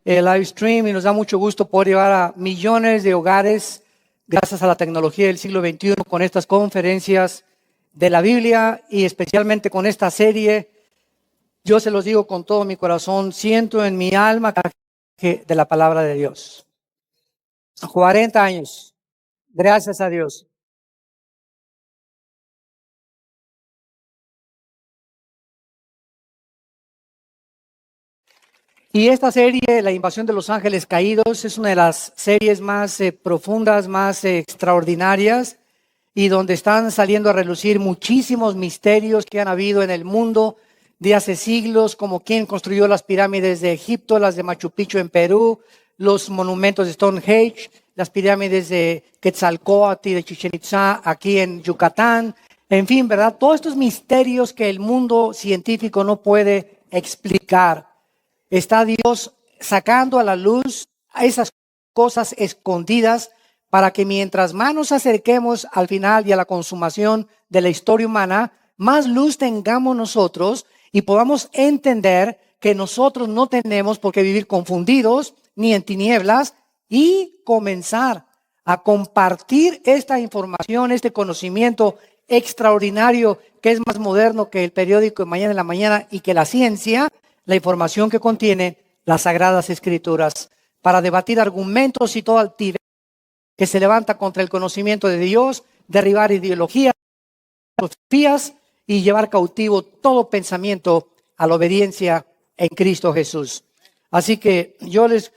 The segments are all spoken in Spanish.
el live stream y nos da mucho gusto poder llevar a millones de hogares gracias a la tecnología del siglo XXI con estas conferencias de la Biblia y especialmente con esta serie. Yo se los digo con todo mi corazón, siento en mi alma que de la palabra de Dios. 40 años, gracias a Dios. Y esta serie, La Invasión de los Ángeles Caídos, es una de las series más profundas, más extraordinarias, y donde están saliendo a relucir muchísimos misterios que han habido en el mundo de hace siglos, como quién construyó las pirámides de Egipto, las de Machu Picchu en Perú, los monumentos de Stonehenge, las pirámides de Quetzalcóatl y de Chichén Itzá aquí en Yucatán. En fin, ¿verdad? Todos estos misterios que el mundo científico no puede explicar. Está Dios sacando a la luz a esas cosas escondidas para que mientras más nos acerquemos al final y a la consumación de la historia humana, más luz tengamos nosotros y podamos entender que nosotros no tenemos por qué vivir confundidos ni en tinieblas y comenzar a compartir esta información, este conocimiento extraordinario que es más moderno que el periódico de mañana en la mañana y que la ciencia, la información que contiene las Sagradas Escrituras, para debatir argumentos y toda altivez que se levanta contra el conocimiento de Dios, derribar ideologías, filosofías y llevar cautivo todo pensamiento a la obediencia en Cristo Jesús. Así que yo les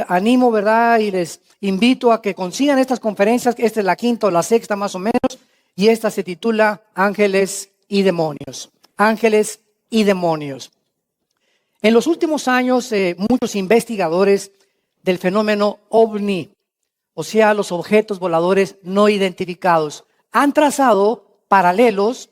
animo, ¿verdad? Y les invito a que consigan estas conferencias. Esta es la quinta o la sexta más o menos, y esta se titula Ángeles y Demonios. Ángeles y Demonios. En los últimos años, muchos investigadores del fenómeno OVNI, o sea, los objetos voladores no identificados, han trazado paralelos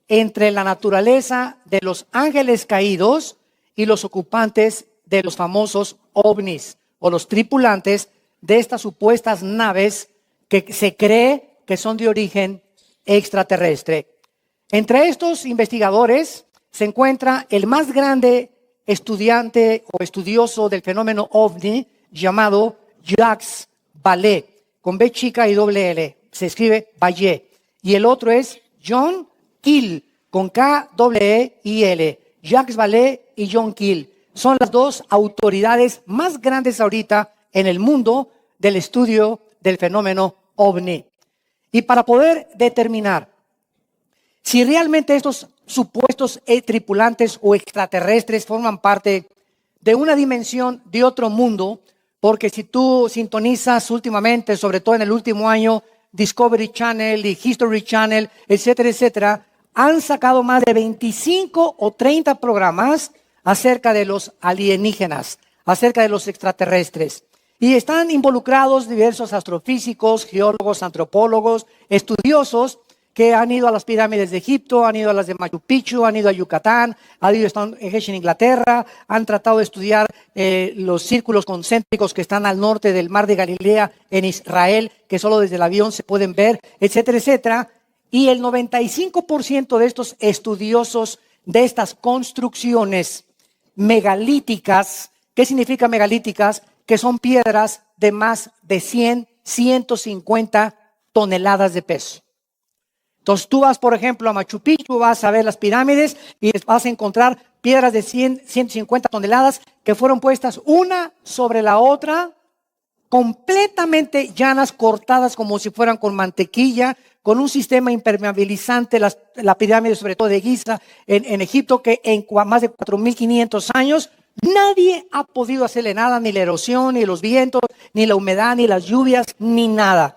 entre la naturaleza de los ángeles caídos y los ocupantes de los famosos OVNIs, o los tripulantes de estas supuestas naves que se cree que son de origen extraterrestre. Entre estos investigadores se encuentra el más grande estudiante o estudioso del fenómeno OVNI llamado Jacques Vallée, con B chica y doble L, se escribe Vallée. Y el otro es John Keel, con K doble E y L. Jacques Vallée y John Keel son las dos autoridades más grandes ahorita en el mundo del estudio del fenómeno OVNI. Y para poder determinar si realmente estos supuestos tripulantes o extraterrestres forman parte de una dimensión de otro mundo, porque si tú sintonizas últimamente, sobre todo en el último año, Discovery Channel y History Channel, etcétera, etcétera, han sacado más de 25 o 30 programas acerca de los alienígenas, acerca de los extraterrestres. Y están involucrados diversos astrofísicos, geólogos, antropólogos, estudiosos, que han ido a las pirámides de Egipto, han ido a las de Machu Picchu, han ido a Yucatán, han ido a Stonehenge en Inglaterra, han tratado de estudiar los círculos concéntricos que están al norte del mar de Galilea en Israel, que solo desde el avión se pueden ver, etcétera, etcétera. Y el 95% de estos estudiosos de estas construcciones megalíticas, ¿qué significa megalíticas? Que son piedras de más de 100, 150 toneladas de peso. Entonces tú vas, por ejemplo, a Machu Picchu, vas a ver las pirámides y vas a encontrar piedras de 100, 150 toneladas que fueron puestas una sobre la otra, completamente llanas, cortadas como si fueran con mantequilla, con un sistema impermeabilizante, la pirámide sobre todo de Giza en Egipto, que en más de 4.500 años nadie ha podido hacerle nada, ni la erosión, ni los vientos, ni la humedad, ni las lluvias, ni nada.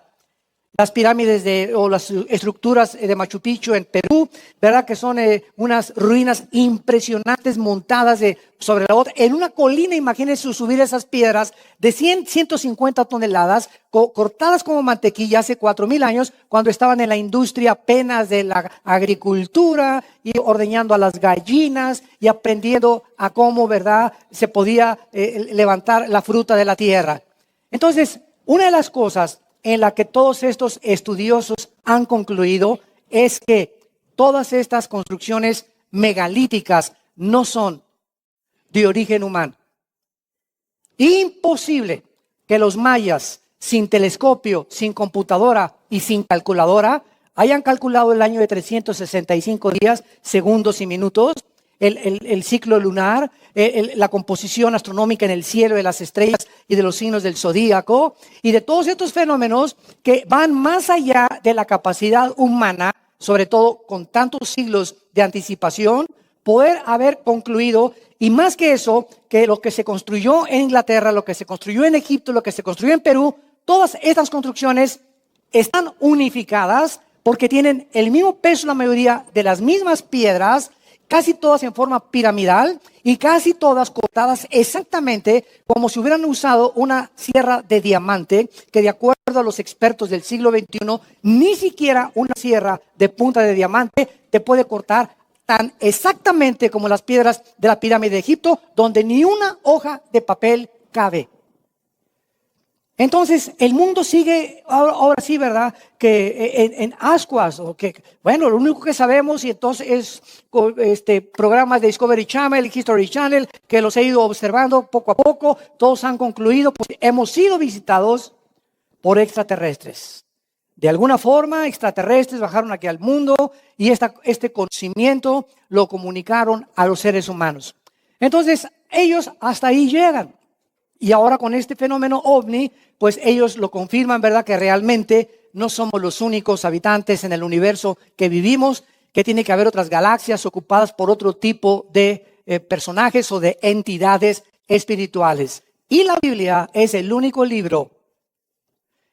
Las pirámides o las estructuras de Machu Picchu en Perú, ¿verdad? Que son unas ruinas impresionantes montadas sobre la otra. En una colina, imagínense subir esas piedras de 100, 150 toneladas, cortadas como mantequilla hace 4,000 años, cuando estaban en la industria apenas de la agricultura y ordeñando a las gallinas y aprendiendo a cómo, ¿verdad?, se podía levantar la fruta de la tierra. Entonces, una de las cosas en la que todos estos estudiosos han concluido es que todas estas construcciones megalíticas no son de origen humano. Imposible que los mayas, sin telescopio, sin computadora y sin calculadora, hayan calculado el año de 365 días, segundos y minutos, el ciclo lunar, la composición astronómica en el cielo de las estrellas y de los signos del zodíaco, y de todos estos fenómenos que van más allá de la capacidad humana, sobre todo con tantos siglos de anticipación, poder haber concluido, y más que eso, que lo que se construyó en Inglaterra, lo que se construyó en Egipto, lo que se construyó en Perú, todas estas construcciones están unificadas porque tienen el mismo peso, la mayoría de las mismas piedras, casi todas en forma piramidal y casi todas cortadas exactamente como si hubieran usado una sierra de diamante, que de acuerdo a los expertos del siglo XXI, ni siquiera una sierra de punta de diamante te puede cortar tan exactamente como las piedras de la pirámide de Egipto, donde ni una hoja de papel cabe. Entonces, el mundo sigue, ahora sí, ¿verdad? Que en ascuas, o que, bueno, lo único que sabemos, y entonces es programas de Discovery Channel, History Channel, que los he ido observando poco a poco, todos han concluido, pues hemos sido visitados por extraterrestres. De alguna forma, extraterrestres bajaron aquí al mundo y este conocimiento lo comunicaron a los seres humanos. Entonces, ellos hasta ahí llegan. Y ahora con este fenómeno ovni, pues ellos lo confirman, ¿verdad? Que realmente no somos los únicos habitantes en el universo que vivimos, que tiene que haber otras galaxias ocupadas por otro tipo de personajes o de entidades espirituales. Y la Biblia es el único libro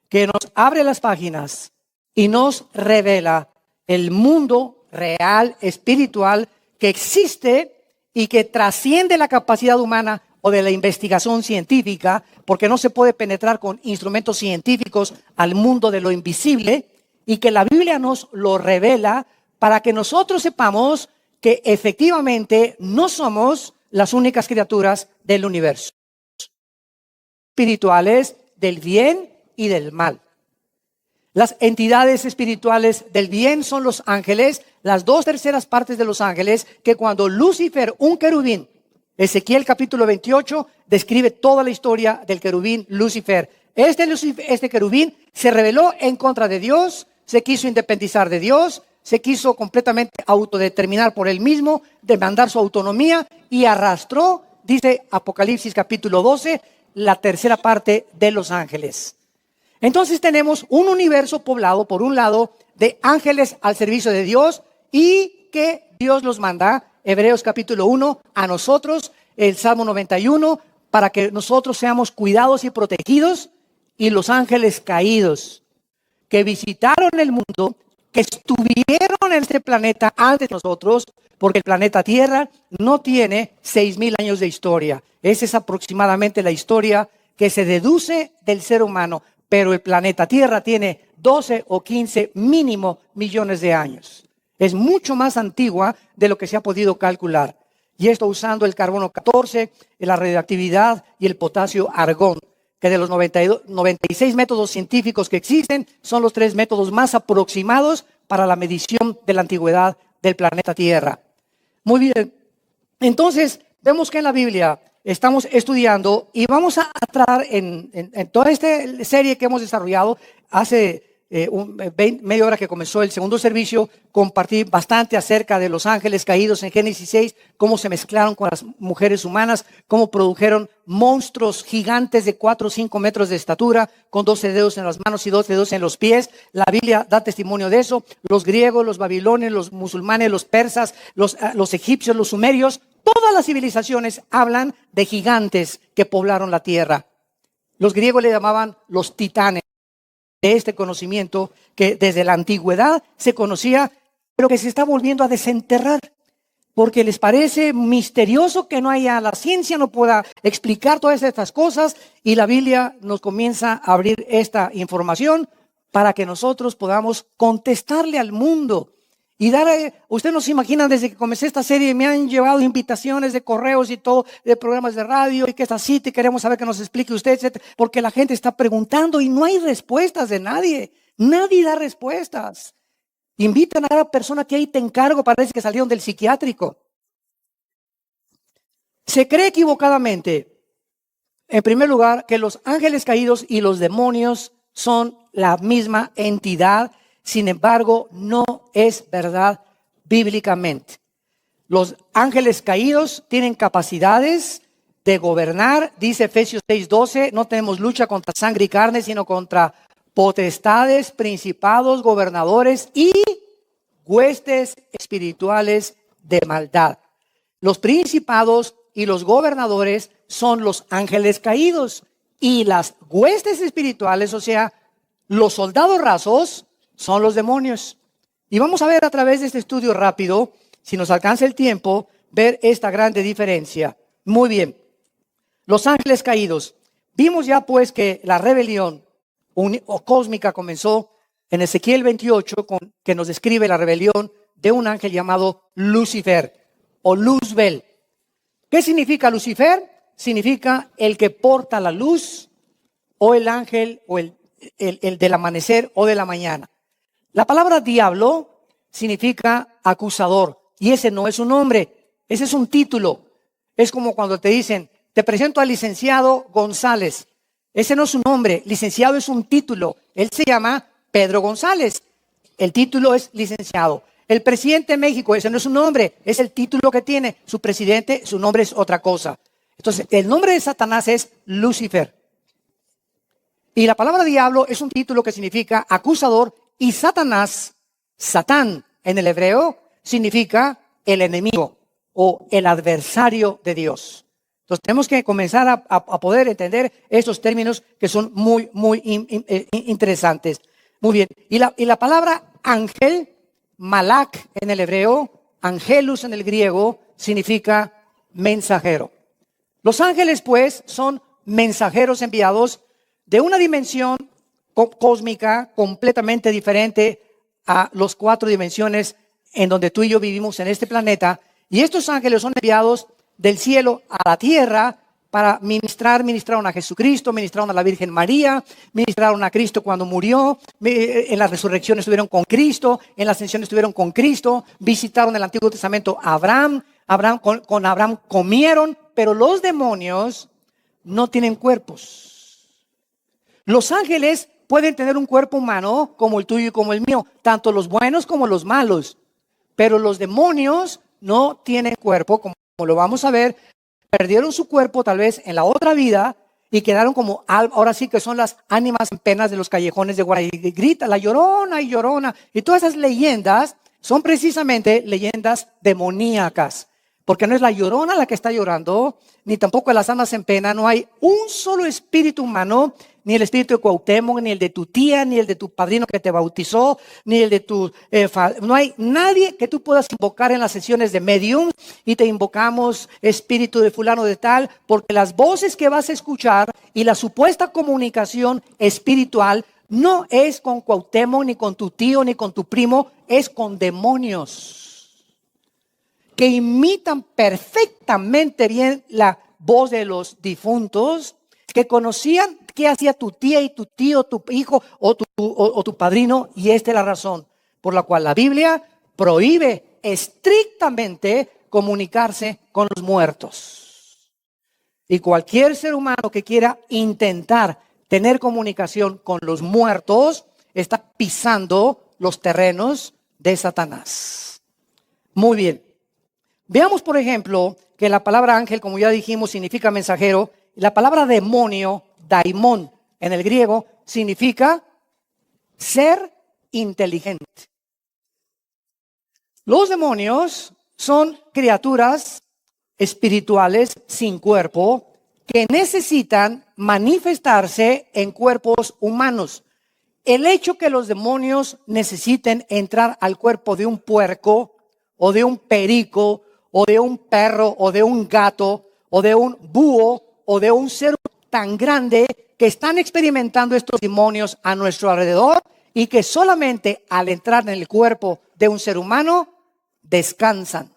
que nos abre las páginas y nos revela el mundo real, espiritual, que existe y que trasciende la capacidad humana o de la investigación científica, porque no se puede penetrar con instrumentos científicos al mundo de lo invisible, y que la Biblia nos lo revela para que nosotros sepamos que efectivamente no somos las únicas criaturas del universo. Espirituales del bien y del mal. Las entidades espirituales del bien son los ángeles, las 2/3 partes de los ángeles, que cuando Lucifer, un querubín, Ezequiel capítulo 28 describe toda la historia del querubín Lucifer. Este querubín se rebeló en contra de Dios, se quiso independizar de Dios, se quiso completamente autodeterminar por él mismo, demandar su autonomía y arrastró, dice Apocalipsis capítulo 12, la 3/3 parte de los ángeles. Entonces tenemos un universo poblado, por un lado, de ángeles al servicio de Dios y que Dios los manda, Hebreos capítulo 1, a nosotros, el Salmo 91, para que nosotros seamos cuidados y protegidos, y los ángeles caídos que visitaron el mundo, que estuvieron en este planeta antes de nosotros, porque el planeta Tierra no tiene 6,000 años de historia. Esa es aproximadamente la historia que se deduce del ser humano, pero el planeta Tierra tiene 12 o 15 mínimo millones de años. Es mucho más antigua de lo que se ha podido calcular. Y esto usando el carbono 14, la radioactividad y el potasio argón, que de los 96 métodos científicos que existen, son los 3 métodos más aproximados para la medición de la antigüedad del planeta Tierra. Muy bien. Entonces, vemos que en la Biblia estamos estudiando y vamos a tratar en toda esta serie que hemos desarrollado hace media hora que comenzó el segundo servicio, compartí bastante acerca de los ángeles caídos en Génesis 6, cómo se mezclaron con las mujeres humanas, cómo produjeron monstruos gigantes de 4 o 5 metros de estatura, con 12 dedos en las manos y 12 dedos en los pies. La Biblia da testimonio de eso. Los griegos, los babilonios, los musulmanes, los persas, los egipcios, los sumerios, todas las civilizaciones hablan de gigantes que poblaron la tierra. Los griegos le llamaban los titanes. De este conocimiento que desde la antigüedad se conocía, pero que se está volviendo a desenterrar, porque les parece misterioso que la ciencia no pueda explicar todas estas cosas, y la Biblia nos comienza a abrir esta información para que nosotros podamos contestarle al mundo. Y usted no se imagina, desde que comencé esta serie me han llevado invitaciones de correos y todo, de programas de radio, y que esta cita y queremos saber que nos explique usted, etcétera, porque la gente está preguntando y no hay respuestas de nadie. Nadie da respuestas. Invitan a cada persona que ahí te encargo, parece que salieron del psiquiátrico. Se cree equivocadamente En primer lugar, que los ángeles caídos y los demonios son la misma entidad. Sin embargo, no es verdad bíblicamente. Los ángeles caídos tienen capacidades de gobernar. Dice Efesios 6:12, no tenemos lucha contra sangre y carne, sino contra potestades, principados, gobernadores y huestes espirituales de maldad. Los principados y los gobernadores son los ángeles caídos, y las huestes espirituales, o sea, los soldados rasos, son los demonios. Y vamos a ver a través de este estudio rápido, si nos alcanza el tiempo, ver esta grande diferencia. Muy bien. Los ángeles caídos. Vimos ya pues que la rebelión cósmica comenzó en Ezequiel 28, que nos describe la rebelión de un ángel llamado Lucifer o Luzbel. ¿Qué significa Lucifer? Significa el que porta la luz, o el ángel, o el del amanecer o de la mañana. La palabra diablo significa acusador, y ese no es un nombre, ese es un título. Es como cuando te dicen, te presento al licenciado González. Ese no es un nombre, licenciado es un título. Él se llama Pedro González. El título es licenciado. El presidente de México, ese no es un nombre, es el título que tiene. Su presidente, su nombre es otra cosa. Entonces, el nombre de Satanás es Lucifer. Y la palabra diablo es un título que significa acusador, y Satanás, Satán en el hebreo, significa el enemigo o el adversario de Dios. Entonces tenemos que comenzar a poder entender estos términos que son muy interesantes. Muy bien. Y la palabra ángel, malak en el hebreo, angelus en el griego, significa mensajero. Los ángeles, pues, son mensajeros enviados de una dimensión cósmica completamente diferente a las 4 dimensiones en donde tú y yo vivimos en este planeta. Y estos ángeles son enviados del cielo a la tierra para ministraron a Jesucristo, ministraron a la Virgen María, ministraron a Cristo cuando murió, en la resurrección estuvieron con Cristo, en la ascensión estuvieron con Cristo, visitaron el Antiguo Testamento a Abraham, con Abraham comieron, pero los demonios no tienen cuerpos. Los ángeles pueden tener un cuerpo humano como el tuyo y como el mío, tanto los buenos como los malos, pero los demonios no tienen cuerpo, como lo vamos a ver. Perdieron su cuerpo tal vez en la otra vida y quedaron como, ahora sí que son las ánimas en penas de los callejones de Guaraí. Grita la llorona y llorona. Y todas esas leyendas son precisamente leyendas demoníacas. Porque no es la llorona la que está llorando, ni tampoco las almas en pena. No hay un solo espíritu humano, ni el espíritu de Cuauhtémoc, ni el de tu tía, ni el de tu padrino que te bautizó, ni el de tu... no hay nadie que tú puedas invocar en las sesiones de medium y te invocamos espíritu de fulano de tal, porque las voces que vas a escuchar y la supuesta comunicación espiritual no es con Cuauhtémoc, ni con tu tío, ni con tu primo, es con demonios que imitan perfectamente bien la voz de los difuntos, que conocían qué hacía tu tía y tu tío, tu hijo o tu padrino, y esta es la razón por la cual la Biblia prohíbe estrictamente comunicarse con los muertos. Y cualquier ser humano que quiera intentar tener comunicación con los muertos está pisando los terrenos de Satanás. Muy bien. Veamos, por ejemplo, que la palabra ángel, como ya dijimos, significa mensajero. La palabra demonio, daimon, en el griego, significa ser inteligente. Los demonios son criaturas espirituales sin cuerpo que necesitan manifestarse en cuerpos humanos. El hecho que los demonios necesiten entrar al cuerpo de un puerco o de un perico o de un perro, o de un gato, o de un búho, o de un ser tan grande que están experimentando estos demonios a nuestro alrededor y que solamente al entrar en el cuerpo de un ser humano, descansan.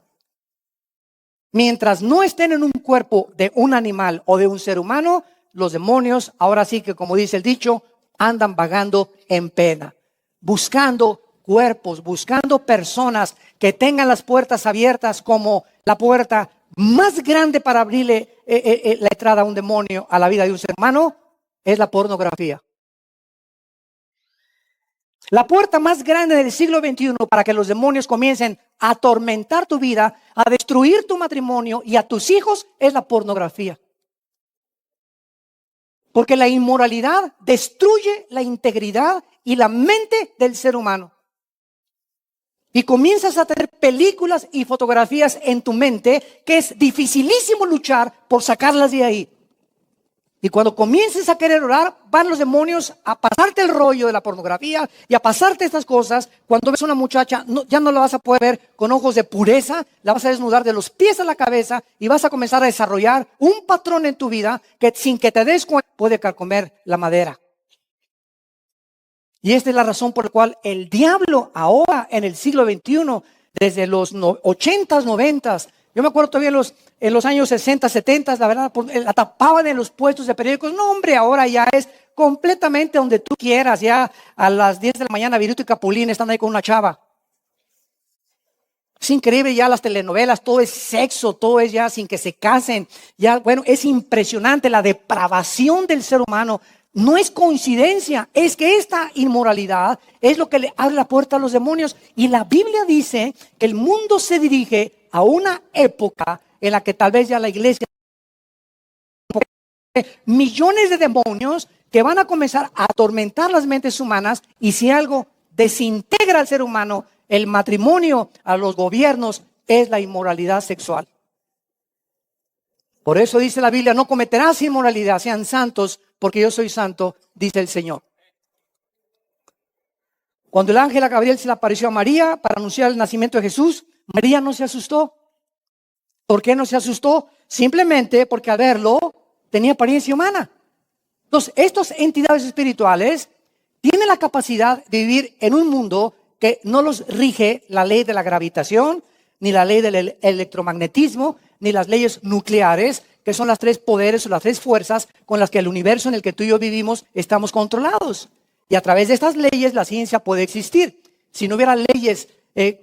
Mientras no estén en un cuerpo de un animal o de un ser humano, los demonios, ahora sí que como dice el dicho, andan vagando en pena, buscando cuerpos, buscando personas que tengan las puertas abiertas como la puerta más grande para abrirle la entrada a un demonio a la vida de un ser humano? Es la pornografía. La puerta más grande del siglo XXI para que los demonios comiencen a atormentar tu vida, a destruir tu matrimonio y a tus hijos es la pornografía. Porque la inmoralidad destruye la integridad y la mente del ser humano. Y comienzas a tener películas y fotografías en tu mente que es dificilísimo luchar por sacarlas de ahí. Y cuando comiences a querer orar, van los demonios a pasarte el rollo de la pornografía y a pasarte estas cosas. Cuando ves a una muchacha, ya no la vas a poder ver con ojos de pureza, la vas a desnudar de los pies a la cabeza y vas a comenzar a desarrollar un patrón en tu vida que sin que te des cuenta puede carcomer la madera. Y esta es la razón por la cual el diablo ahora en el siglo XXI, desde los 80s, 90s, yo me acuerdo todavía en los años 60, 70, la verdad, la tapaban en los puestos de periódicos. No, hombre, ahora ya es completamente donde tú quieras. Ya a las 10 de la mañana, Viruto y Capulín están ahí con una chava. Es increíble ya las telenovelas, todo es sexo, todo es ya sin que se casen. Ya, bueno, es impresionante la depravación del ser humano. No es coincidencia, es que esta inmoralidad es lo que le abre la puerta a los demonios. Y la Biblia dice que el mundo se dirige a una época en la que tal vez ya la iglesia, millones de demonios que van a comenzar a atormentar las mentes humanas, y si algo desintegra al ser humano, el matrimonio, a los gobiernos, es la inmoralidad sexual. Por eso dice la Biblia, no cometerás inmoralidad, sean santos, porque yo soy santo, dice el Señor. Cuando el ángel Gabriel se le apareció a María para anunciar el nacimiento de Jesús, María no se asustó. ¿Por qué no se asustó? Simplemente porque al verlo tenía apariencia humana. Entonces, estas entidades espirituales tienen la capacidad de vivir en un mundo que no los rige la ley de la gravitación, ni la ley del electromagnetismo, ni las leyes nucleares, que son las tres poderes o las tres fuerzas con las que el universo en el que tú y yo vivimos estamos controlados. Y a través de estas leyes la ciencia puede existir. Si no hubiera leyes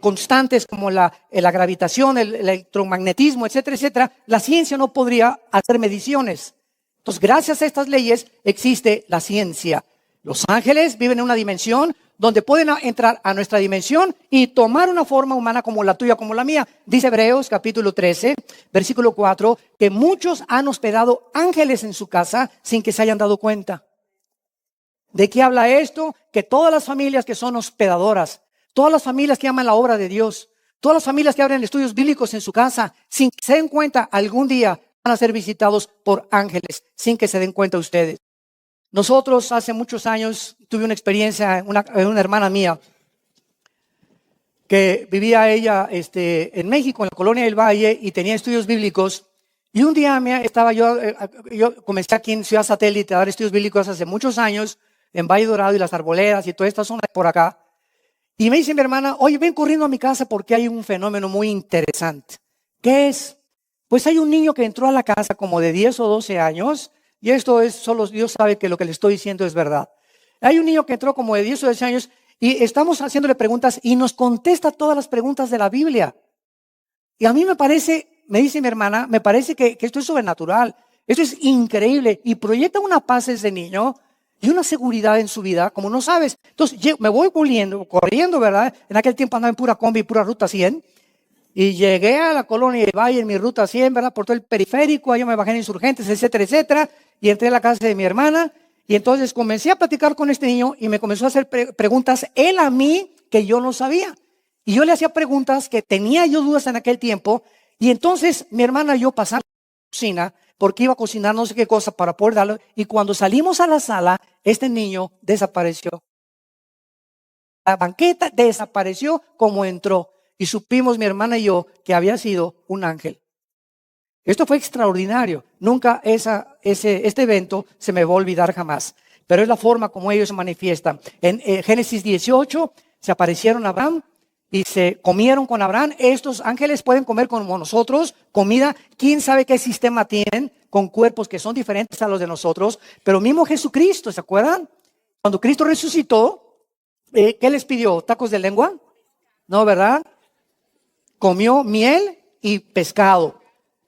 constantes como la gravitación, el electromagnetismo, etcétera, etcétera, la ciencia no podría hacer mediciones. Entonces, gracias a estas leyes existe la ciencia. Los ángeles viven en una dimensión donde pueden entrar a nuestra dimensión y tomar una forma humana como la tuya, como la mía. Dice Hebreos capítulo 13, versículo 4, que muchos han hospedado ángeles en su casa sin que se hayan dado cuenta. ¿De qué habla esto? Que todas las familias que son hospedadoras, todas las familias que aman la obra de Dios, todas las familias que abren estudios bíblicos en su casa, sin que se den cuenta, algún día van a ser visitados por ángeles, sin que se den cuenta ustedes. Nosotros hace muchos años tuve una experiencia, una hermana mía, que vivía ella en México, en la colonia del Valle, y tenía estudios bíblicos. Y un día estaba yo comencé aquí en Ciudad Satélite a dar estudios bíblicos hace muchos años, en Valle Dorado y Las Arboledas y toda esta zona por acá. Y me dice mi hermana, oye, ven corriendo a mi casa porque hay un fenómeno muy interesante. ¿Qué es? Pues hay un niño que entró a la casa como de 10 o 12 años, y esto es, solo Dios sabe que lo que le estoy diciendo es verdad. Hay un niño que entró como de 10 o 12 años y estamos haciéndole preguntas y nos contesta todas las preguntas de la Biblia. Y a mí me parece, me dice mi hermana, me parece que esto es sobrenatural, esto es increíble y proyecta una paz ese niño y una seguridad en su vida como no sabes. Entonces me voy corriendo, ¿verdad? En aquel tiempo andaba en pura combi, pura ruta 100. Y llegué a la colonia del Valle en mi ruta 100, ¿verdad? Por todo el periférico, ahí me bajé en Insurgentes, etcétera, etcétera. Y entré a la casa de mi hermana. Y entonces comencé a platicar con este niño y me comenzó a hacer preguntas él a mí que yo no sabía. Y yo le hacía preguntas que tenía yo dudas en aquel tiempo. Y entonces mi hermana y yo pasamos a la cocina porque iba a cocinar no sé qué cosa para poder darlo. Y cuando salimos a la sala, este niño desapareció. La banqueta desapareció como entró. Y supimos mi hermana y yo que había sido un ángel. Esto fue extraordinario. Nunca este evento se me va a olvidar jamás. Pero es la forma como ellos se manifiestan. En Génesis 18 se aparecieron a Abraham y se comieron con Abraham. Estos ángeles pueden comer como nosotros, comida. ¿Quién sabe qué sistema tienen con cuerpos que son diferentes a los de nosotros? Pero mismo Jesucristo, ¿se acuerdan? Cuando Cristo resucitó, ¿qué les pidió? ¿Tacos de lengua? No, ¿verdad? Comió miel y pescado.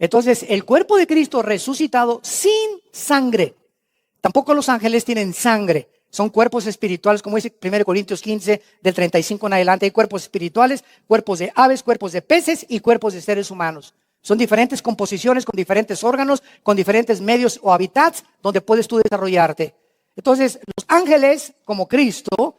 Entonces, el cuerpo de Cristo resucitado sin sangre. Tampoco los ángeles tienen sangre. Son cuerpos espirituales, como dice 1 Corintios 15, del 35 en adelante. Hay cuerpos espirituales, cuerpos de aves, cuerpos de peces y cuerpos de seres humanos. Son diferentes composiciones con diferentes órganos, con diferentes medios o hábitats donde puedes tú desarrollarte. Entonces, los ángeles, como Cristo,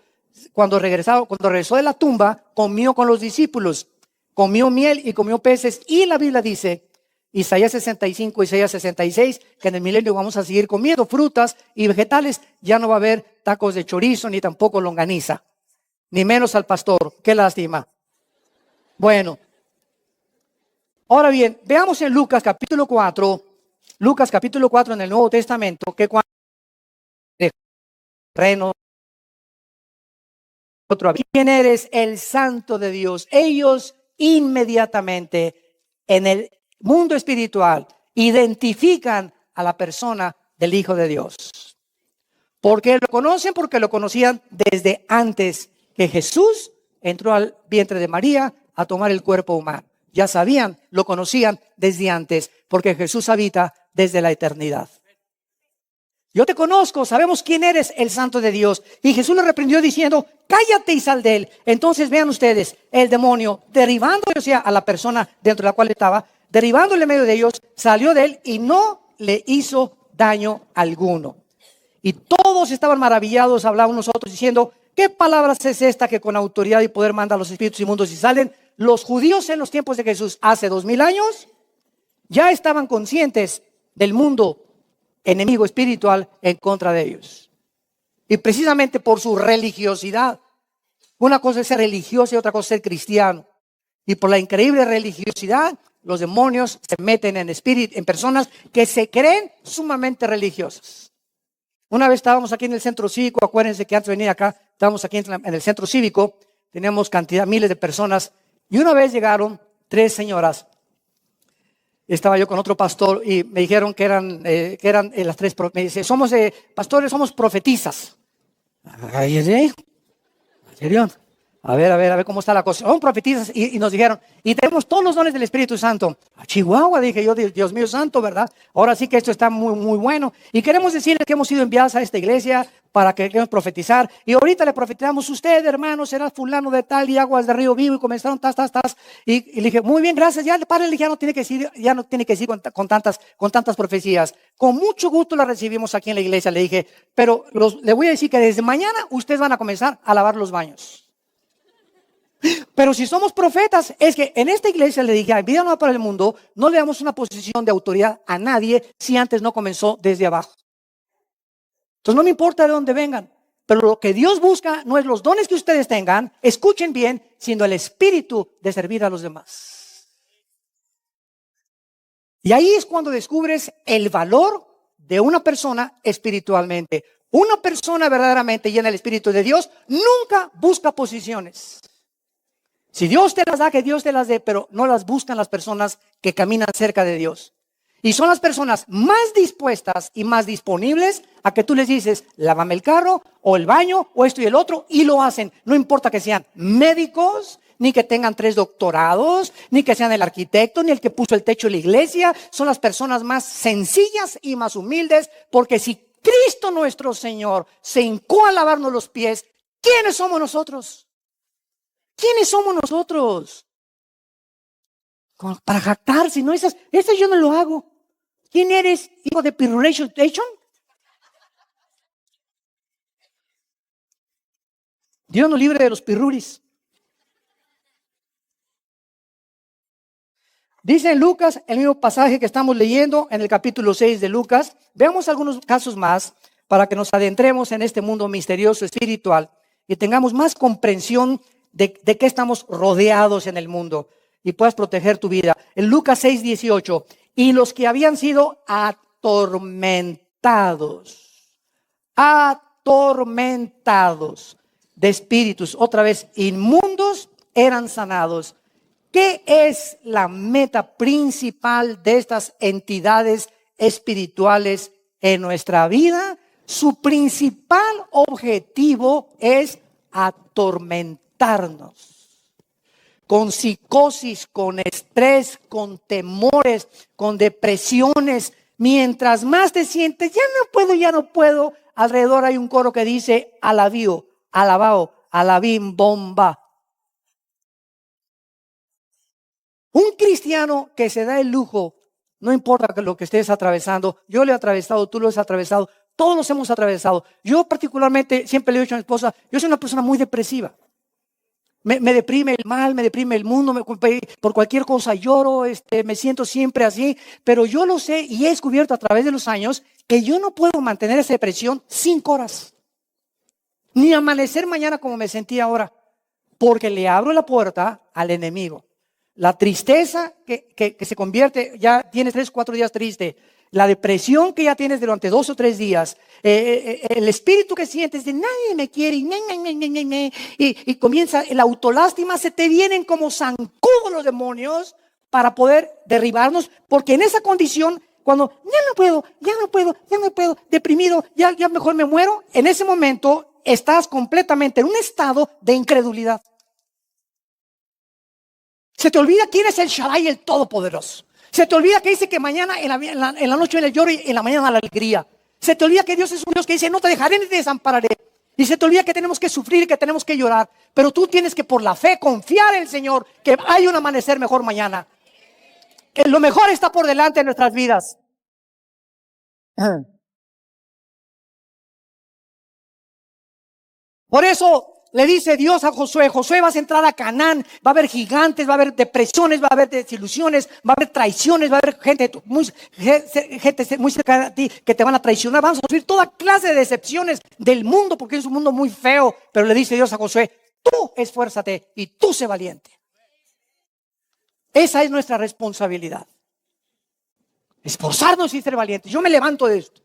cuando regresó de la tumba, comió con los discípulos. Comió miel y comió peces. Y la Biblia dice, Isaías 65, Isaías 66, que en el milenio vamos a seguir comiendo frutas y vegetales. Ya no va a haber tacos de chorizo, ni tampoco longaniza, ni menos al pastor. Qué lástima. Bueno, ahora bien, veamos en Lucas capítulo 4, en el Nuevo Testamento, que cuando reno, ¿quién eres? El Santo de Dios. Ellos inmediatamente en el mundo espiritual identifican a la persona del Hijo de Dios. ¿Por qué lo conocen? Porque lo conocían desde antes que Jesús entró al vientre de María a tomar el cuerpo humano. Ya sabían, lo conocían desde antes, porque Jesús habita desde la eternidad. Yo te conozco, sabemos quién eres, el Santo de Dios. Y Jesús le reprendió diciendo, cállate y sal de él. Entonces vean ustedes, el demonio derribándose a la persona dentro de la cual estaba, derribándole en medio de ellos, salió de él y no le hizo daño alguno. Y todos estaban maravillados, hablaban nosotros diciendo, ¿qué palabras es esta que con autoridad y poder manda a los espíritus inmundos y salen? Los judíos en los tiempos de Jesús, hace 2000 años, ya estaban conscientes del mundo enemigo espiritual en contra de ellos. Y precisamente por su religiosidad. Una cosa es ser religioso y otra cosa es ser cristiano. Y por la increíble religiosidad, los demonios se meten en personas que se creen sumamente religiosas. Una vez estábamos aquí en el centro cívico, acuérdense que antes de venir acá, estábamos aquí en el centro cívico, teníamos miles de personas, y una vez llegaron 3 señoras. Estaba yo con otro pastor y me dijeron que eran las 3, me dice, somos pastores, somos profetisas. Ay, ¿en serio? A ver cómo está la cosa. Son profetisas y nos dijeron, y tenemos todos los dones del Espíritu Santo. A Chihuahua, dije yo, Dios mío santo, ¿verdad? Ahora sí que esto está muy, muy bueno. Y queremos decirles que hemos sido enviados a esta iglesia para que queremos profetizar. Y ahorita le profetizamos, usted, hermano, será fulano de tal y aguas de río vivo. Y comenzaron, y le dije, muy bien, gracias. Ya, párale, ya no tiene que decir con tantas profecías. Con mucho gusto la recibimos aquí en la iglesia. Le dije, pero le voy a decir que desde mañana ustedes van a comenzar a lavar los baños. Pero si somos profetas, es que en esta iglesia le dije, vida nueva para el mundo, no le damos una posición de autoridad a nadie si antes no comenzó desde abajo. Entonces no me importa de dónde vengan, pero lo que Dios busca no es los dones que ustedes tengan, escuchen bien, sino el espíritu de servir a los demás. Y ahí es cuando descubres el valor de una persona espiritualmente. Una persona verdaderamente llena del Espíritu de Dios nunca busca posiciones. Si Dios te las da, que Dios te las dé, pero no las buscan las personas que caminan cerca de Dios. Y son las personas más dispuestas y más disponibles a que tú les dices, lávame el carro o el baño o esto y el otro, y lo hacen. No importa que sean médicos, ni que tengan 3 doctorados, ni que sean el arquitecto, ni el que puso el techo de la iglesia. Son las personas más sencillas y más humildes, porque si Cristo nuestro Señor se hincó a lavarnos los pies, ¿quiénes somos nosotros? ¿Quiénes somos nosotros? Para jactarse, ¿no? Esas yo no lo hago. ¿Quién eres? ¿Hijo de Pirulation? Dios nos libre de los pirruris. Dice en Lucas, el mismo pasaje que estamos leyendo en el capítulo 6 de Lucas. Veamos algunos casos más para que nos adentremos en este mundo misterioso espiritual y tengamos más comprensión de qué estamos rodeados en el mundo y puedas proteger tu vida. En Lucas 6:18, y los que habían sido atormentados de espíritus, otra vez inmundos, eran sanados. ¿Qué es la meta principal de estas entidades espirituales en nuestra vida? Su principal objetivo es atormentarnos. con psicosis, con estrés, con temores, con depresiones. Mientras más te sientes, ya no puedo, alrededor hay un coro que dice, alabío, alabao, alabim, bomba. Un cristiano que se da el lujo, no importa lo que estés atravesando, yo lo he atravesado, tú lo has atravesado, todos los hemos atravesado. Yo particularmente, siempre le he dicho a mi esposa, yo soy una persona muy depresiva. Me deprime el mal, me deprime el mundo, por cualquier cosa lloro, me siento siempre así. Pero yo lo sé y he descubierto a través de los años que yo no puedo mantener esa depresión 5 horas. Ni amanecer mañana como me sentí ahora. Porque le abro la puerta al enemigo. La tristeza que se convierte, ya tienes 3 o 4 días triste. La depresión que ya tienes durante 2 o 3 días, el espíritu que sientes de nadie me quiere y comienza el autolástima, se te vienen como zancudos los demonios para poder derribarnos, porque en esa condición, cuando ya no puedo, deprimido, ya mejor me muero, en ese momento estás completamente en un estado de incredulidad. Se te olvida quién es el Shaddai, el Todopoderoso. Se te olvida que dice que mañana en la noche viene el lloro y en la mañana la alegría. Se te olvida que Dios es un Dios que dice no te dejaré ni te desampararé. Y se te olvida que tenemos que sufrir y que tenemos que llorar. Pero tú tienes que por la fe confiar en el Señor que hay un amanecer mejor mañana. Que lo mejor está por delante de nuestras vidas. Por eso le dice Dios a Josué, Josué, vas a entrar a Canaán, va a haber gigantes, va a haber depresiones, va a haber desilusiones, va a haber traiciones, va a haber gente muy cercana a ti que te van a traicionar, vamos a sufrir toda clase de decepciones del mundo porque es un mundo muy feo. Pero le dice Dios a Josué, tú esfuérzate y tú sé valiente. Esa es nuestra responsabilidad. Esforzarnos y ser valientes. Yo me levanto de esto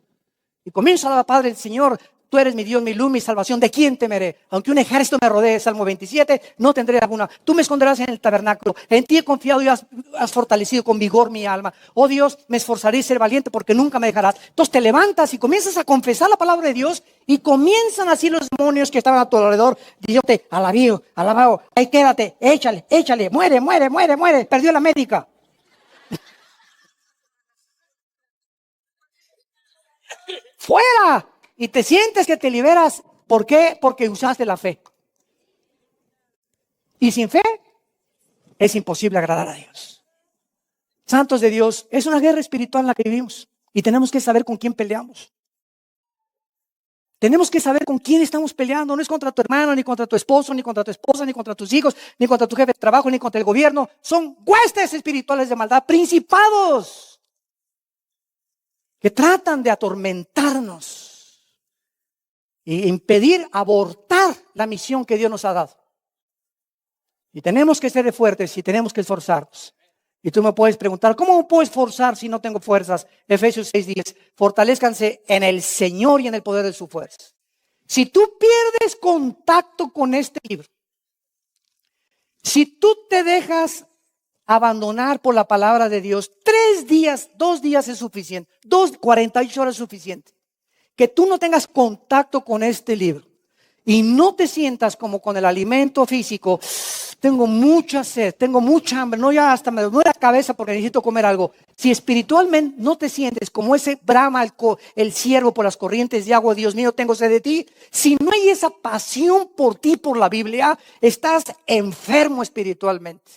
y comienzo a dar, Padre, Señor, tú eres mi Dios, mi luz, mi salvación. ¿De quién temeré? Aunque un ejército me rodee, Salmo 27, no tendré alguna. Tú me esconderás en el tabernáculo. En ti he confiado y has fortalecido con vigor mi alma. Oh Dios, me esforzaré y ser valiente porque nunca me dejarás. Entonces te levantas y comienzas a confesar la palabra de Dios y comienzan así los demonios que estaban a tu alrededor diciéndote, alabado, ahí quédate, échale, muere, perdió la médica. ¡Fuera! Y te sientes que te liberas. ¿Por qué? Porque usaste la fe. Y sin fe es imposible agradar a Dios. Santos de Dios, es una guerra espiritual en la que vivimos. Y tenemos que saber con quién peleamos. Tenemos que saber con quién estamos peleando. No es contra tu hermano, ni contra tu esposo, ni contra tu esposa, ni contra tus hijos, ni contra tu jefe de trabajo, ni contra el gobierno. Son huestes espirituales de maldad, principados, que tratan de atormentarnos y impedir abortar la misión que Dios nos ha dado. Y tenemos que ser fuertes y tenemos que esforzarnos. Y tú me puedes preguntar, ¿cómo me puedo esforzar si no tengo fuerzas? Efesios 6:10, fortalezcanse en el Señor y en el poder de su fuerza. Si tú pierdes contacto con este libro, si tú te dejas abandonar por la palabra de Dios, 3 días, 2 días es suficiente, 48 horas es suficiente. Que tú no tengas contacto con este libro y no te sientas como con el alimento físico. Tengo mucha sed, tengo mucha hambre, no, ya hasta me duele la cabeza porque necesito comer algo. Si espiritualmente no te sientes como ese brama el ciervo por las corrientes de agua, Dios mío, tengo sed de ti. Si no hay esa pasión por ti, por la Biblia, estás enfermo espiritualmente.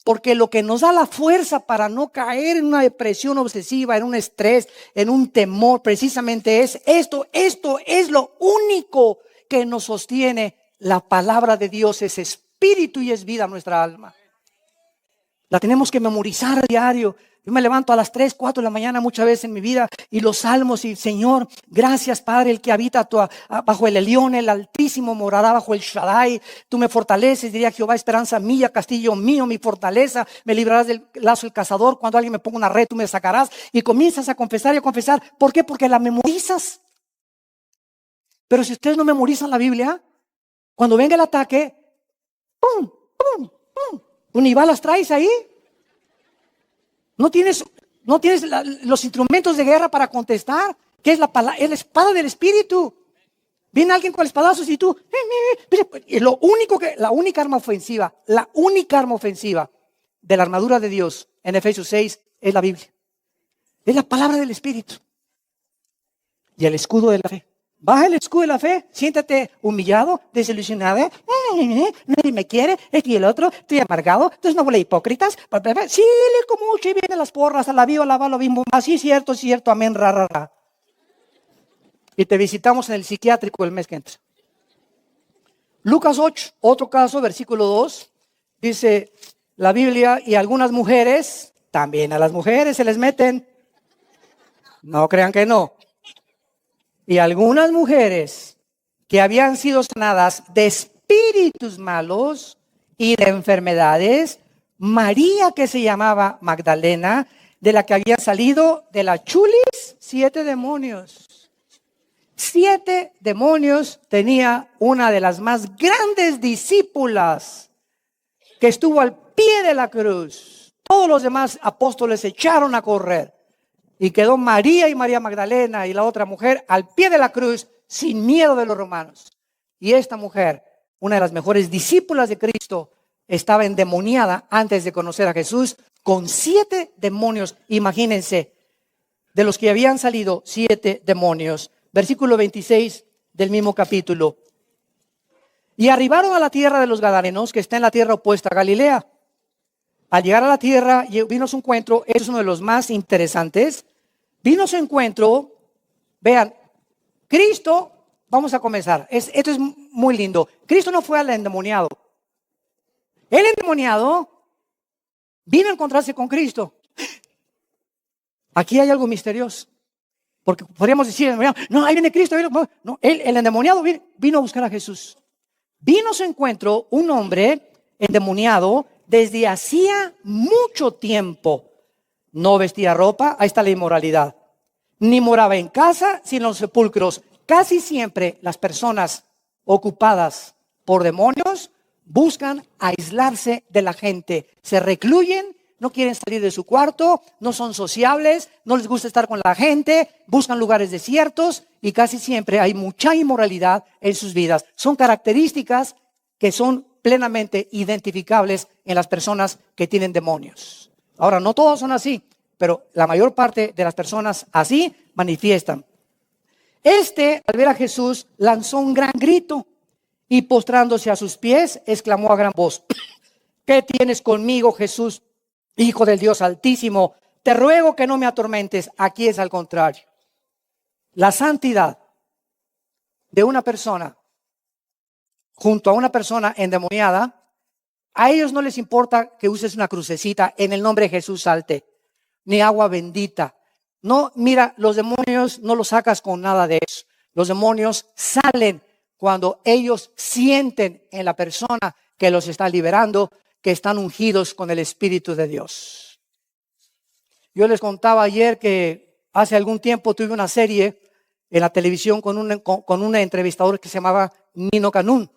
Porque lo que nos da la fuerza para no caer en una depresión obsesiva, en un estrés, en un temor, precisamente es esto. Esto es lo único que nos sostiene. La palabra de Dios es espíritu y es vida a nuestra alma. La tenemos que memorizar a diario. Yo me levanto a las 3, 4 de la mañana muchas veces en mi vida y los salmos y Señor, gracias Padre, el que habita bajo el Elión, el Altísimo morará bajo el Shaddai. Tú me fortaleces, diría Jehová, esperanza mía, castillo mío, mi fortaleza. Me librarás del lazo del cazador. Cuando alguien me ponga una red, tú me sacarás. Y comienzas a confesar y a confesar. ¿Por qué? Porque la memorizas. Pero si ustedes no memorizan la Biblia, cuando venga el ataque, ¡pum! ¡pum! ¡pum! ¿Ni balas traes ahí? No tienes los instrumentos de guerra para contestar, que es la espada del Espíritu. Viene alguien con espadazos y tú, y la única arma ofensiva de la armadura de Dios en Efesios 6 es la Biblia. Es la palabra del Espíritu. Y el escudo de la fe. Baja el escudo de la fe, siéntate humillado, desilusionado. Nadie me quiere, este y el otro, estoy amargado, entonces no huele hipócritas. Sí, le como mucho y vienen las porras, a la viva, la va, lo bimbo. Sí, cierto, amén, ra. Y te visitamos en el psiquiátrico el mes que entra. Lucas 8, otro caso, versículo 2, dice la Biblia, y algunas mujeres, también a las mujeres se les meten. No crean que no. Y algunas mujeres que habían sido sanadas de espíritus malos y de enfermedades, María, que se llamaba Magdalena, de la que habían salido de la chulis 7 demonios. 7 demonios tenía una de las más grandes discípulas que estuvo al pie de la cruz. Todos los demás apóstoles se echaron a correr. Y quedó María y María Magdalena y la otra mujer al pie de la cruz sin miedo de los romanos. Y esta mujer, una de las mejores discípulas de Cristo, estaba endemoniada antes de conocer a Jesús con 7 demonios. Imagínense, de los que habían salido 7 demonios. Versículo 26 del mismo capítulo. Y arribaron a la tierra de los Gadarenos, que está en la tierra opuesta a Galilea. Al llegar a la tierra, vino su encuentro, es uno de los más interesantes. Vino su encuentro, vean, Cristo, vamos a comenzar, esto es muy lindo. Cristo no fue al endemoniado. El endemoniado vino a encontrarse con Cristo. Aquí hay algo misterioso. Porque podríamos decir, no, ahí viene Cristo. No, el endemoniado vino a buscar a Jesús. Vino a su encuentro un hombre endemoniado desde hacía mucho tiempo. No vestía ropa, ahí está la inmoralidad. Ni moraba en casa, sino en los sepulcros. Casi siempre las personas ocupadas por demonios buscan aislarse de la gente. Se recluyen, no quieren salir de su cuarto, no son sociables, no les gusta estar con la gente, buscan lugares desiertos y casi siempre hay mucha inmoralidad en sus vidas. Son características que son plenamente identificables en las personas que tienen demonios. Ahora, no todos son así, pero la mayor parte de las personas así manifiestan. Al ver a Jesús, lanzó un gran grito y postrándose a sus pies, exclamó a gran voz: ¿qué tienes conmigo, Jesús, Hijo del Dios Altísimo? Te ruego que no me atormentes. Aquí es al contrario. La santidad de una persona junto a una persona endemoniada, a ellos no les importa que uses una crucecita, en el nombre de Jesús salte, ni agua bendita. No, mira, los demonios no los sacas con nada de eso. Los demonios salen cuando ellos sienten en la persona que los está liberando que están ungidos con el Espíritu de Dios. Yo les contaba ayer que hace algún tiempo tuve una serie en la televisión con un entrevistador que se llamaba Nino Canún.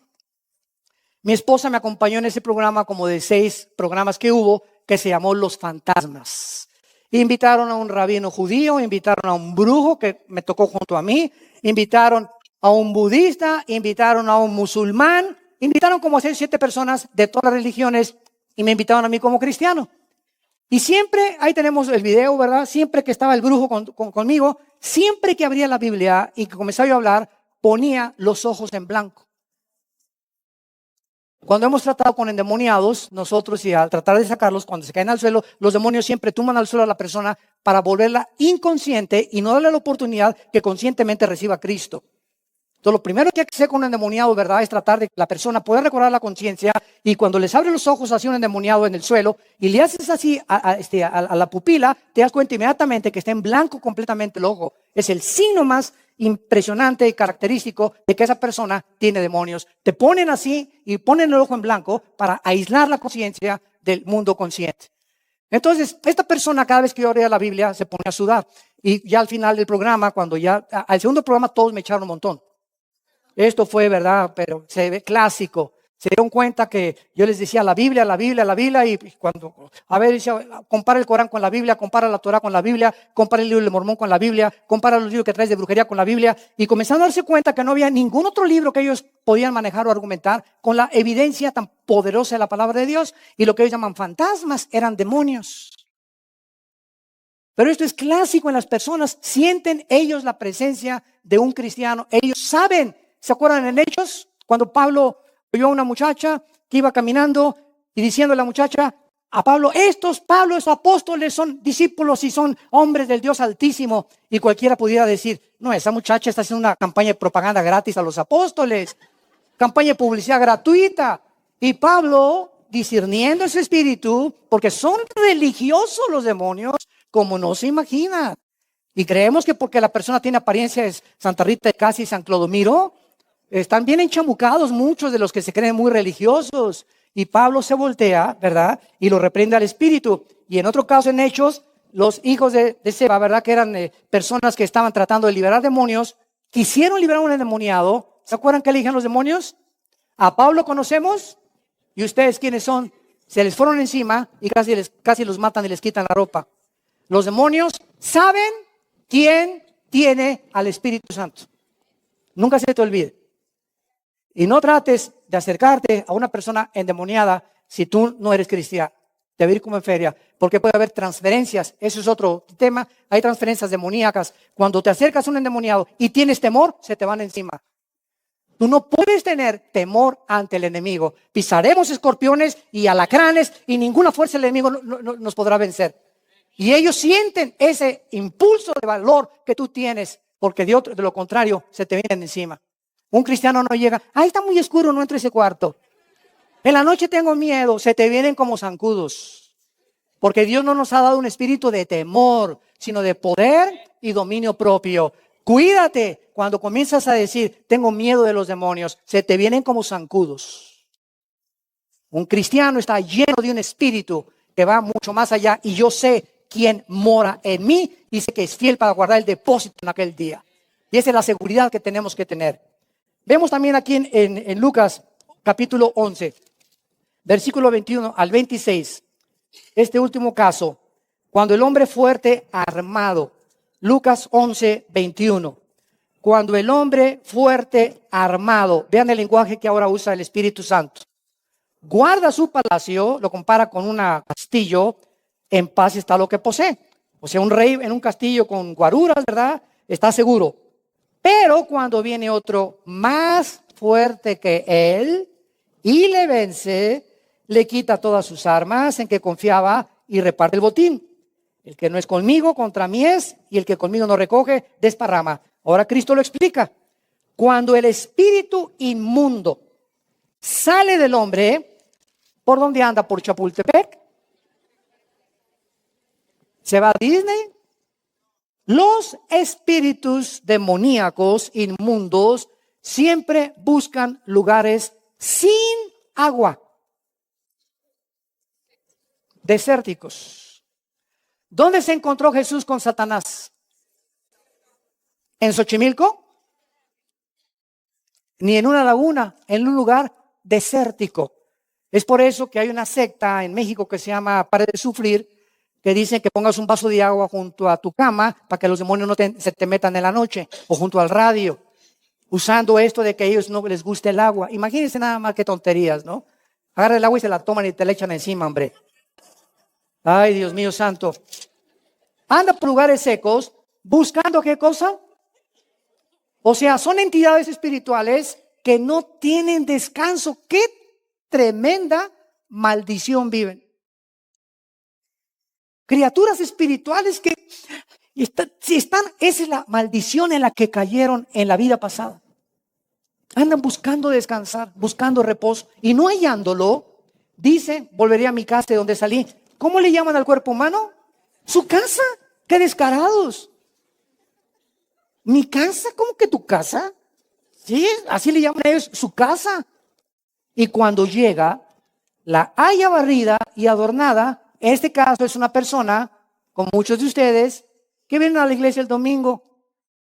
Mi esposa me acompañó en ese programa, como de 6 programas que hubo, que se llamó Los Fantasmas. Invitaron a un rabino judío, invitaron a un brujo que me tocó junto a mí, invitaron a un budista, invitaron a un musulmán, invitaron como 6 o 7 personas de todas las religiones y me invitaron a mí como cristiano. Y siempre, ahí tenemos el video, ¿verdad? Siempre que estaba el brujo conmigo, siempre que abría la Biblia y que comenzaba yo a hablar, ponía los ojos en blanco. Cuando hemos tratado con endemoniados, nosotros, y al tratar de sacarlos, cuando se caen al suelo, los demonios siempre tumban al suelo a la persona para volverla inconsciente y no darle la oportunidad que conscientemente reciba a Cristo. Entonces, lo primero que hay que hacer con un endemoniado, ¿verdad?, es tratar de que la persona pueda recobrar la conciencia, y cuando les abre los ojos hacia un endemoniado en el suelo y le haces así a la pupila, te das cuenta inmediatamente que está en blanco completamente el ojo. Es el signo más impresionante y característico de que esa persona tiene demonios. Te ponen así y ponen el ojo en blanco para aislar la conciencia del mundo consciente. Entonces, esta persona, cada vez que yo abría la Biblia, se pone a sudar. Y ya al final del programa, al segundo programa, todos me echaron un montón. Esto fue, ¿verdad? Pero se ve clásico. Se dieron cuenta que yo les decía la Biblia, la Biblia, la Biblia, y cuando, a ver, decía, compara el Corán con la Biblia, compara la Torah con la Biblia, compara el libro de Mormón con la Biblia, compara los libros que traes de brujería con la Biblia, y comenzaron a darse cuenta que no había ningún otro libro que ellos podían manejar o argumentar con la evidencia tan poderosa de la palabra de Dios, y lo que ellos llaman fantasmas eran demonios. Pero esto es clásico en las personas, sienten ellos la presencia de un cristiano, ellos saben. ¿Se acuerdan en Hechos? Cuando Pablo vio a una muchacha que iba caminando y diciendo a la muchacha, a Pablo, estos apóstoles son discípulos y son hombres del Dios Altísimo. Y cualquiera pudiera decir, no, esa muchacha está haciendo una campaña de propaganda gratis a los apóstoles, campaña de publicidad gratuita. Y Pablo, discerniendo ese espíritu, porque son religiosos los demonios, como no se imaginan. Y creemos que porque la persona tiene apariencia de Santa Rita de Casi y San Clodomiro, están bien enchamucados muchos de los que se creen muy religiosos. Y Pablo se voltea, ¿verdad? Y lo reprende al espíritu. Y en otro caso, en Hechos, los hijos de Seba, ¿verdad? Que eran personas que estaban tratando de liberar demonios, quisieron liberar a un endemoniado. ¿Se acuerdan qué le dijeron los demonios? A Pablo conocemos. ¿Y ustedes quiénes son? Se les fueron encima y casi los matan y les quitan la ropa. Los demonios saben quién tiene al Espíritu Santo. Nunca se te olvide. Y no trates de acercarte a una persona endemoniada si tú no eres cristiano. Te va a ir como en feria, porque puede haber transferencias. Eso es otro tema. Hay transferencias demoníacas. Cuando te acercas a un endemoniado y tienes temor, se te van encima. Tú no puedes tener temor ante el enemigo. Pisaremos escorpiones y alacranes y ninguna fuerza del enemigo nos podrá vencer. Y ellos sienten ese impulso de valor que tú tienes, porque de lo contrario se te vienen encima. Un cristiano no llega, ahí está muy oscuro, no entro a ese cuarto. En la noche tengo miedo, se te vienen como zancudos. Porque Dios no nos ha dado un espíritu de temor, sino de poder y dominio propio. Cuídate cuando comienzas a decir, tengo miedo de los demonios, se te vienen como zancudos. Un cristiano está lleno de un espíritu que va mucho más allá y yo sé quién mora en mí y sé que es fiel para guardar el depósito en aquel día. Y esa es la seguridad que tenemos que tener. Vemos también aquí en Lucas capítulo 11, versículo 21 al 26, este último caso, cuando el hombre fuerte armado, Lucas 11, 21, cuando el hombre fuerte armado, vean el lenguaje que ahora usa el Espíritu Santo, guarda su palacio, lo compara con un castillo, en paz está lo que posee. O sea, un rey en un castillo con guaruras, ¿verdad? Está seguro. Pero cuando viene otro más fuerte que él y le vence, le quita todas sus armas en que confiaba y reparte el botín. El que no es conmigo, contra mí es, y el que conmigo no recoge, desparrama. Ahora Cristo lo explica. Cuando el espíritu inmundo sale del hombre, ¿por dónde anda? ¿Por Chapultepec? ¿Se va a Disney? Los espíritus demoníacos inmundos siempre buscan lugares sin agua, desérticos. ¿Dónde se encontró Jesús con Satanás? ¿En Xochimilco? Ni en una laguna, en un lugar desértico. Es por eso que hay una secta en México que se llama Pare de Sufrir, que dicen que pongas un vaso de agua junto a tu cama para que los demonios no se te metan en la noche, o junto al radio, usando esto de que a ellos no les guste el agua. Imagínense nada más qué tonterías, ¿no? Agarra el agua y se la toman y te la echan encima, hombre. Ay, Dios mío santo. Anda por lugares secos, buscando ¿qué cosa? O sea, son entidades espirituales que no tienen descanso. ¡Qué tremenda maldición viven! Criaturas espirituales que esa es la maldición en la que cayeron en la vida pasada. Andan buscando descansar, buscando reposo y no hallándolo, dice, volveré a mi casa de donde salí. ¿Cómo le llaman al cuerpo humano? Su casa. ¡Qué descarados! ¿Mi casa? ¿Cómo que tu casa? Sí, así le llaman a ellos, su casa. Y cuando llega, la haya barrida y adornada. En este caso es una persona, como muchos de ustedes, que vienen a la iglesia el domingo,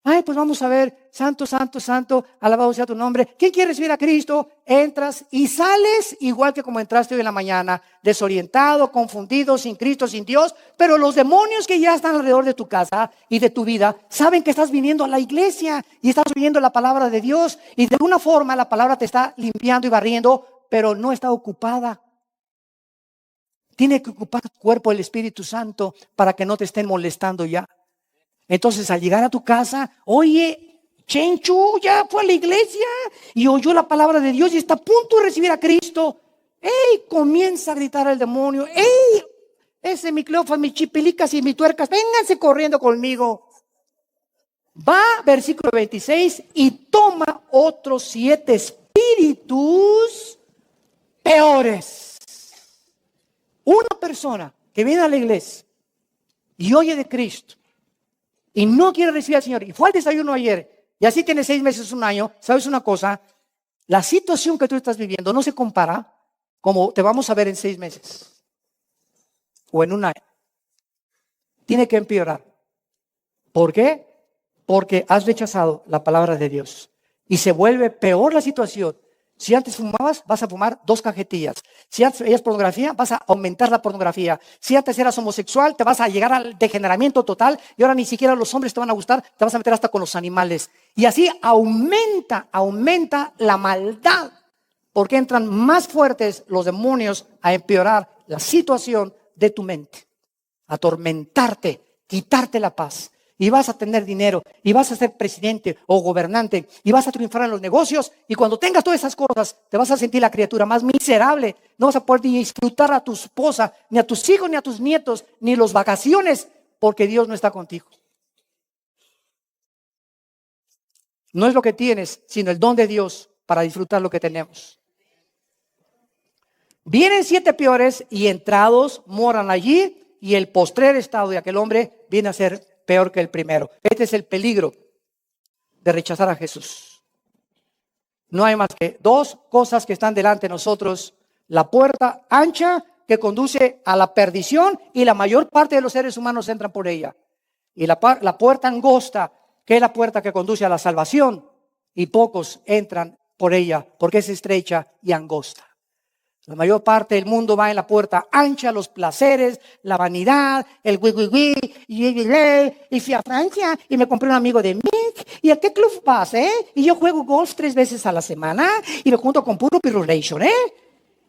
Ay, pues vamos a ver, santo, santo, santo, alabado sea tu nombre. ¿Quién quiere recibir a Cristo? Entras y sales igual que como entraste hoy en la mañana, desorientado, confundido, sin Cristo, sin Dios. Pero los demonios que ya están alrededor de tu casa y de tu vida saben que estás viniendo a la iglesia y estás oyendo la palabra de Dios. Y de alguna forma la palabra te está limpiando y barriendo, pero no está ocupada. Tiene que ocupar tu cuerpo el Espíritu Santo para que no te estén molestando ya. Entonces, al llegar a tu casa, oye, Chenchu ya fue a la iglesia y oyó la palabra de Dios y está a punto de recibir a Cristo. ¡Ey! Comienza a gritar al demonio. ¡Ey! Ese mi Cleofas, mis chipilicas y mis tuercas, vénganse corriendo conmigo. Va, versículo 26, y toma otros 7 espíritus peores. Una persona que viene a la iglesia y oye de Cristo y no quiere recibir al Señor, y fue al desayuno ayer, y así tiene 6 meses, un año. ¿Sabes una cosa? La situación que tú estás viviendo no se compara como te vamos a ver en 6 meses o en un año. Tiene que empeorar. ¿Por qué? Porque has rechazado la palabra de Dios y se vuelve peor la situación. Si antes fumabas, vas a fumar 2 cajetillas. Si antes veías pornografía, vas a aumentar la pornografía. Si antes eras homosexual, te vas a llegar al degeneramiento total y ahora ni siquiera los hombres te van a gustar, te vas a meter hasta con los animales. Y así aumenta la maldad, porque entran más fuertes los demonios a empeorar la situación de tu mente, a atormentarte, quitarte la paz. Y vas a tener dinero, y vas a ser presidente o gobernante, y vas a triunfar en los negocios, y cuando tengas todas esas cosas, te vas a sentir la criatura más miserable. No vas a poder disfrutar a tu esposa, ni a tus hijos, ni a tus nietos, ni las vacaciones, porque Dios no está contigo. No es lo que tienes, sino el don de Dios para disfrutar lo que tenemos. Vienen 7 peores, y entrados moran allí, y el postrer estado de aquel hombre viene a ser peor que el primero. Este es el peligro de rechazar a Jesús. No hay más que 2 cosas que están delante de nosotros: la puerta ancha que conduce a la perdición, y la mayor parte de los seres humanos entran por ella, y la puerta angosta, que es la puerta que conduce a la salvación, y pocos entran por ella porque es estrecha y angosta. La mayor parte del mundo va en la puerta ancha, los placeres, la vanidad, el y fui a Francia y me compré un amigo de Mick. ¿Y a qué club vas, Y yo juego golf 3 veces a la semana y me junto con puro pirulation,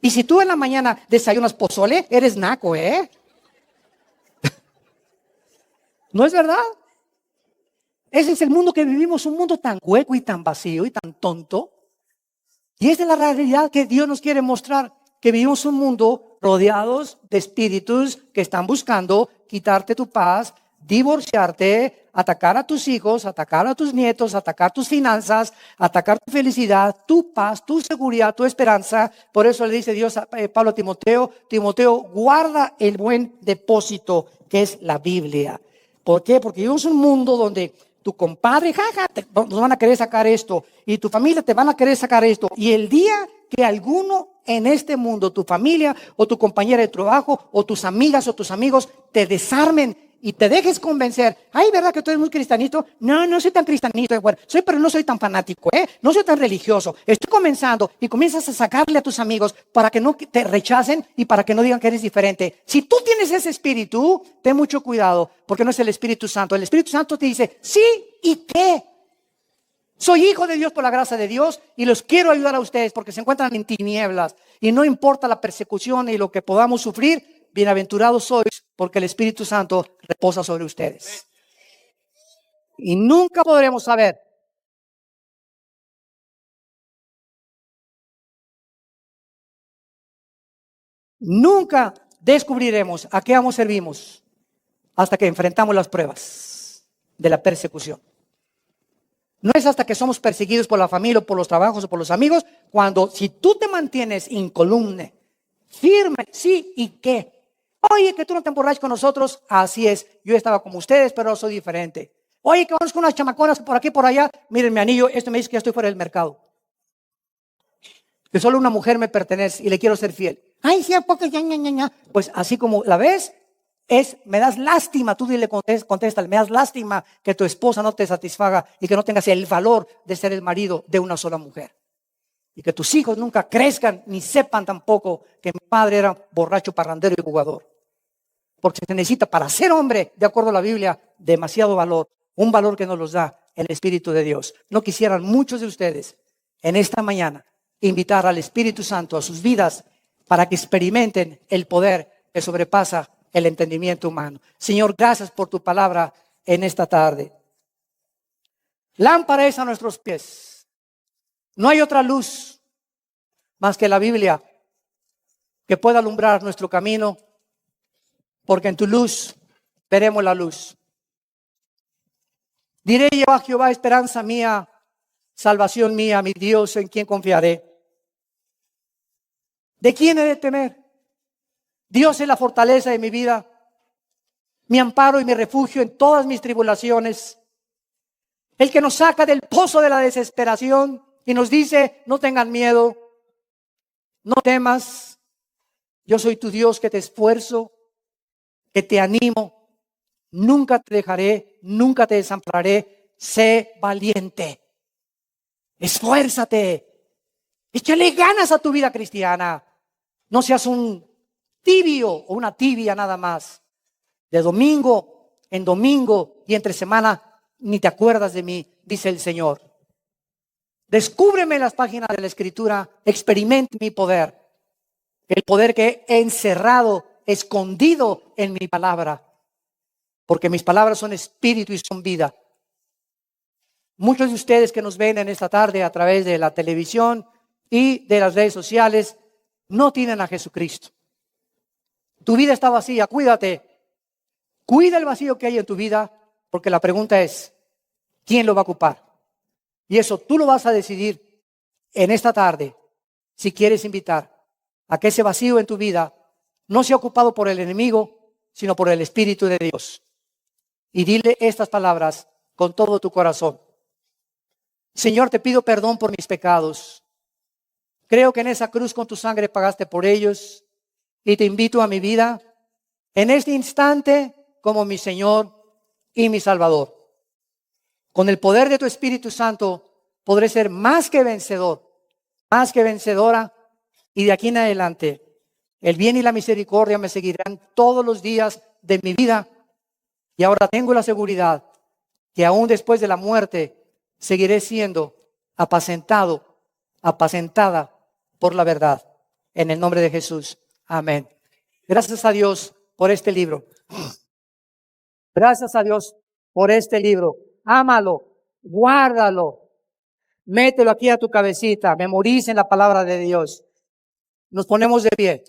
Y si tú en la mañana desayunas pozole, eres naco, ¿No es verdad? Ese es el mundo que vivimos, un mundo tan hueco y tan vacío y tan tonto. Y esa es la realidad que Dios nos quiere mostrar. Que vivimos un mundo rodeados de espíritus que están buscando quitarte tu paz, divorciarte, atacar a tus hijos, atacar a tus nietos, atacar tus finanzas, atacar tu felicidad, tu paz, tu seguridad, tu esperanza. Por eso le dice Dios a Pablo a Timoteo: Timoteo, guarda el buen depósito que es la Biblia. ¿Por qué? Porque vivimos un mundo donde tu compadre, nos van a querer sacar esto, y tu familia te van a querer sacar esto. Y el día que alguno en este mundo, tu familia o tu compañera de trabajo o tus amigas o tus amigos, te desarmen y te dejes convencer: ay, ¿verdad que tú eres muy cristianito? No soy tan cristianito, bueno, pero no soy tan fanático, no soy tan religioso, estoy comenzando. Y comienzas a sacarle a tus amigos para que no te rechacen y para que no digan que eres diferente. Si tú tienes ese espíritu, ten mucho cuidado, porque no es el Espíritu Santo. El Espíritu Santo te dice: sí, ¿y qué? Soy hijo de Dios por la gracia de Dios y los quiero ayudar a ustedes porque se encuentran en tinieblas y no importa la persecución y lo que podamos sufrir, bienaventurados sois porque el Espíritu Santo reposa sobre ustedes. Y nunca podremos saber nunca descubriremos a qué amo servimos hasta que enfrentamos las pruebas de la persecución. No es hasta que somos perseguidos por la familia o por los trabajos o por los amigos, cuando si tú te mantienes incolume, firme, sí, ¿y qué? Oye, que tú no te emborraches con nosotros, así es, yo estaba como ustedes, pero soy diferente. Oye, que vamos con unas chamaconas por aquí, por allá, miren mi anillo, esto me dice que ya estoy fuera del mercado. Que solo una mujer me pertenece y le quiero ser fiel. Ay, sí, porque ya. Pues así como la ves, me das lástima, tú dile, contéstale, me das lástima que tu esposa no te satisfaga y que no tengas el valor de ser el marido de una sola mujer. Y que tus hijos nunca crezcan ni sepan tampoco que mi padre era borracho, parrandero y jugador. Porque se necesita para ser hombre, de acuerdo a la Biblia, demasiado valor. Un valor que nos los da el Espíritu de Dios. No quisieran muchos de ustedes en esta mañana invitar al Espíritu Santo a sus vidas para que experimenten el poder que sobrepasa el entendimiento humano. Señor, gracias por tu palabra en esta tarde. Lámpara es a nuestros pies. No hay otra luz más que la Biblia que pueda alumbrar nuestro camino, porque en tu luz veremos la luz. Diré yo a Jehová, esperanza mía, salvación mía, mi Dios, en quien confiaré. ¿De quién he de temer? Dios es la fortaleza de mi vida, mi amparo y mi refugio en todas mis tribulaciones. El que nos saca del pozo de la desesperación y nos dice, no tengan miedo, no temas. Yo soy tu Dios que te esfuerzo, que te animo. Nunca te dejaré, nunca te desampararé. Sé valiente. Esfuérzate. Échale ganas a tu vida cristiana. No seas un tibio o una tibia nada más. De domingo en domingo y entre semana ni te acuerdas de mí, dice el Señor. Descúbreme en las páginas de la Escritura, experimente mi poder. El poder que he encerrado, escondido en mi palabra. Porque mis palabras son espíritu y son vida. Muchos de ustedes que nos ven en esta tarde a través de la televisión y de las redes sociales no tienen a Jesucristo. Tu vida está vacía, cuídate. Cuida el vacío que hay en tu vida, porque la pregunta es, ¿quién lo va a ocupar? Y eso tú lo vas a decidir en esta tarde, si quieres invitar a que ese vacío en tu vida no sea ocupado por el enemigo, sino por el Espíritu de Dios. Y dile estas palabras con todo tu corazón. Señor, te pido perdón por mis pecados. Creo que en esa cruz con tu sangre pagaste por ellos y te invito a mi vida en este instante como mi Señor y mi Salvador. Con el poder de tu Espíritu Santo podré ser más que vencedor, más que vencedora, y de aquí en adelante el bien y la misericordia me seguirán todos los días de mi vida. Y ahora tengo la seguridad que aún después de la muerte seguiré siendo apacentado, apacentada por la verdad. En el nombre de Jesús. Amén. Gracias a Dios por este libro. Gracias a Dios por este libro. Ámalo, guárdalo, mételo aquí a tu cabecita, memoricen la palabra de Dios. Nos ponemos de pie.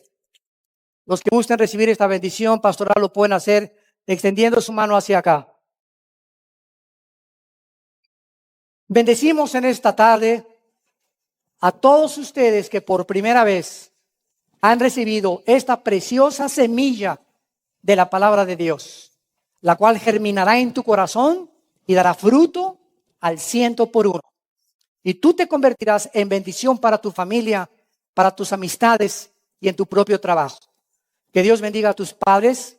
Los que gusten recibir esta bendición pastoral lo pueden hacer extendiendo su mano hacia acá. Bendecimos en esta tarde a todos ustedes que por primera vez han recibido esta preciosa semilla de la palabra de Dios, la cual germinará en tu corazón y dará fruto al 100%. Y tú te convertirás en bendición para tu familia, para tus amistades y en tu propio trabajo. Que Dios bendiga a tus padres,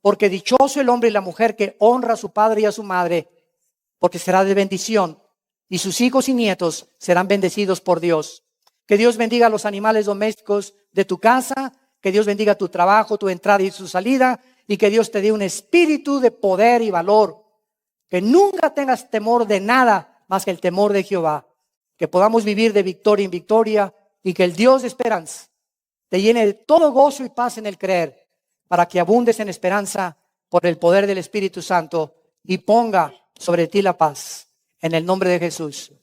porque dichoso el hombre y la mujer que honra a su padre y a su madre, porque será de bendición y sus hijos y nietos serán bendecidos por Dios. Que Dios bendiga a los animales domésticos de tu casa, que Dios bendiga tu trabajo, tu entrada y tu salida, y que Dios te dé un espíritu de poder y valor. Que nunca tengas temor de nada más que el temor de Jehová. Que podamos vivir de victoria en victoria y que el Dios de esperanza te llene de todo gozo y paz en el creer, para que abundes en esperanza por el poder del Espíritu Santo y ponga sobre ti la paz. En el nombre de Jesús.